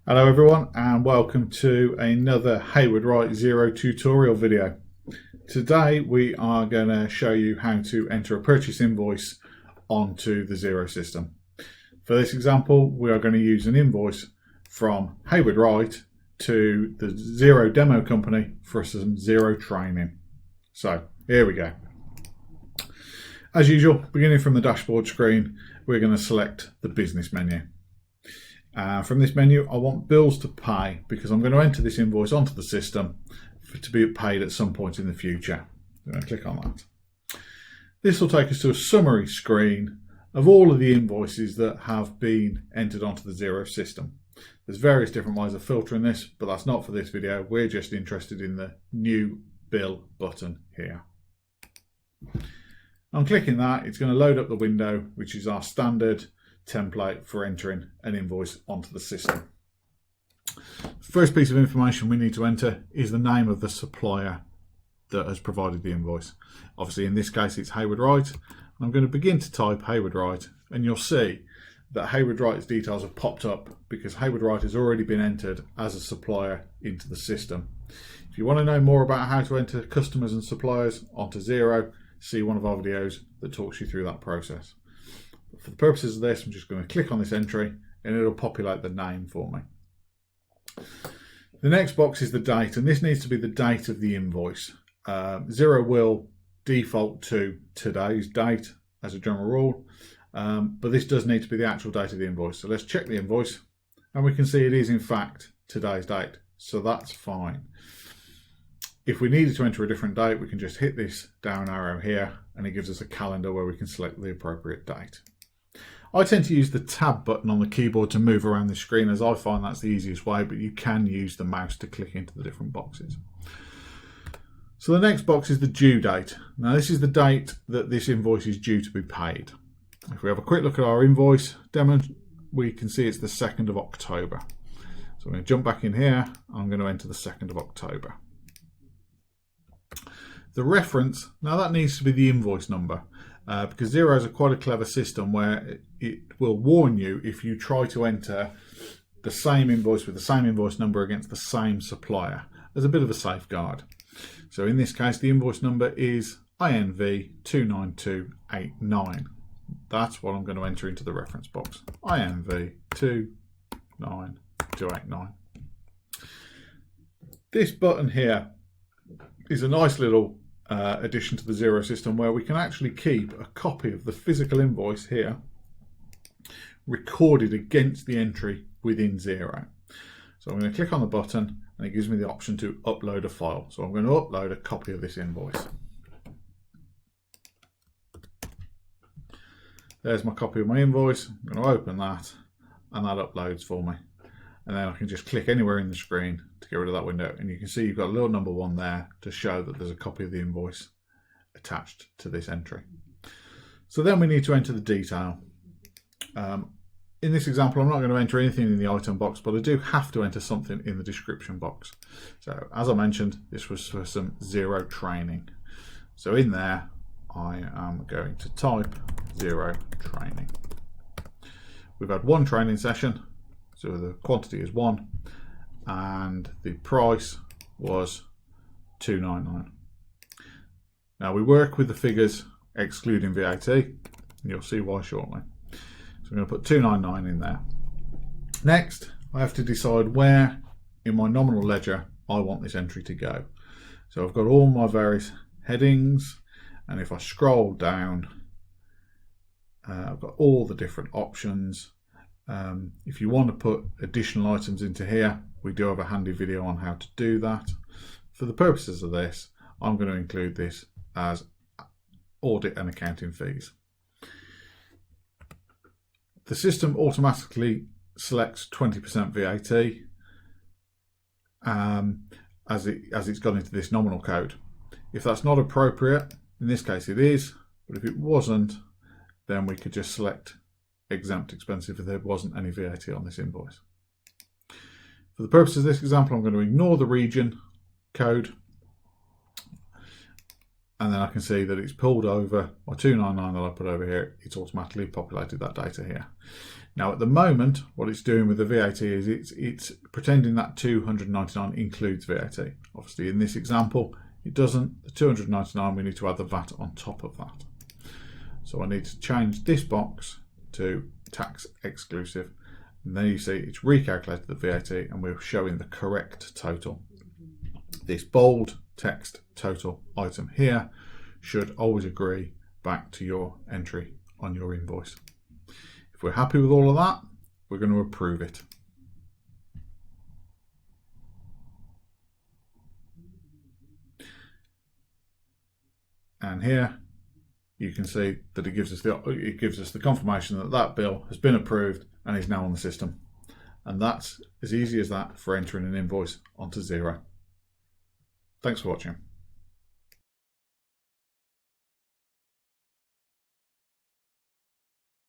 Hello everyone and welcome to another Hayward Wright Xero tutorial video. Today we are going to show you how to enter a purchase invoice onto the Xero system. For this example we are going to use an invoice from Hayward Wright to the Xero demo company for some Xero training. So here we go. As usual, beginning from the dashboard screen, we're going to select the business menu. From this menu, I want bills to pay because I'm going to enter this invoice onto the system to be paid at some point in the future. I'm going to click on that. This will take us to a summary screen of all of the invoices that have been entered onto the Xero system. There's various different ways of filtering this, but that's not for this video. We're just interested in the new bill button here. On clicking that, it's going to load up the window, which is our standard template for entering an invoice onto the system. First piece of information we need to enter is the name of the supplier that has provided the invoice. Obviously in this case it's Hayward Wright. I'm going to begin to type Hayward Wright and you'll see that Hayward Wright's details have popped up because Hayward Wright has already been entered as a supplier into the system. If you want to know more about how to enter customers and suppliers onto Xero, see one of our videos that talks you through that process. For the purposes of this, I'm just going to click on this entry and it'll populate the name for me. The next box is the date, and this needs to be the date of the invoice. Xero will default to today's date as a general rule, but this does need to be the actual date of the invoice. So let's check the invoice and we can see it is in fact today's date. So that's fine. If we needed to enter a different date, we can just hit this down arrow here and it gives us a calendar where we can select the appropriate date. I tend to use the tab button on the keyboard to move around the screen as I find that's the easiest way, but you can use the mouse to click into the different boxes. So the next box is the due date. Now this is the date that this invoice is due to be paid. If we have a quick look at our invoice demo, we can see it's the 2nd of October. So I'm going to jump back in here. I'm going to enter the 2nd of October. The reference, now that needs to be the invoice number because Xero is quite a clever system where it will warn you if you try to enter the same invoice with the same invoice number against the same supplier. There's a bit of a safeguard. So in this case, the invoice number is INV 29289. That's what I'm going to enter into the reference box. INV 29289. This button here is a nice little addition to the Xero system where we can actually keep a copy of the physical invoice here recorded against the entry within Xero. So I'm going to click on the button and it gives me the option to upload a file. So I'm going to upload a copy of this invoice. There's my copy of my invoice. I'm going to open that and that uploads for me. And then I can just click anywhere in the screen to get rid of that window. And you can see you've got a little number 1 there to show that there's a copy of the invoice attached to this entry. So then we need to enter the detail. In this example, I'm not going to enter anything in the item box, but I do have to enter something in the description box. So as I mentioned, this was for some Xero training. So in there, I am going to type Xero training. We've had one training session. So the quantity is 1 and the price was $299. Now we work with the figures excluding VAT and you'll see why shortly. So I'm going to put $299 in there. Next I have to decide where in my nominal ledger I want this entry to go. So I've got all my various headings and if I scroll down I've got all the different options. If you want to put additional items into here, we do have a handy video on how to do that. For the purposes of this, I'm going to include this as audit and accounting fees. The system automatically selects 20% VAT as it's gone into this nominal code. If that's not appropriate, in this case it is, but if it wasn't, then we could just select exempt expensive if there wasn't any VAT on this invoice. For the purposes of this example, I'm going to ignore the region code and then I can see that it's pulled over my 299 that I put over here. It's automatically populated that data here. Now at the moment, what it's doing with the VAT is it's pretending that 299 includes VAT. Obviously in this example, it doesn't. The 299, we need to add the VAT on top of that. So I need to change this box to tax exclusive. And then you see it's recalculated the VAT and we're showing the correct total. This bold text total item here should always agree back to your entry on your invoice. If we're happy with all of that, we're going to approve it. And here you can see that it gives us the confirmation that that bill has been approved and is now on the system. And that's as easy as that for entering an invoice onto Xero. Thanks for watching.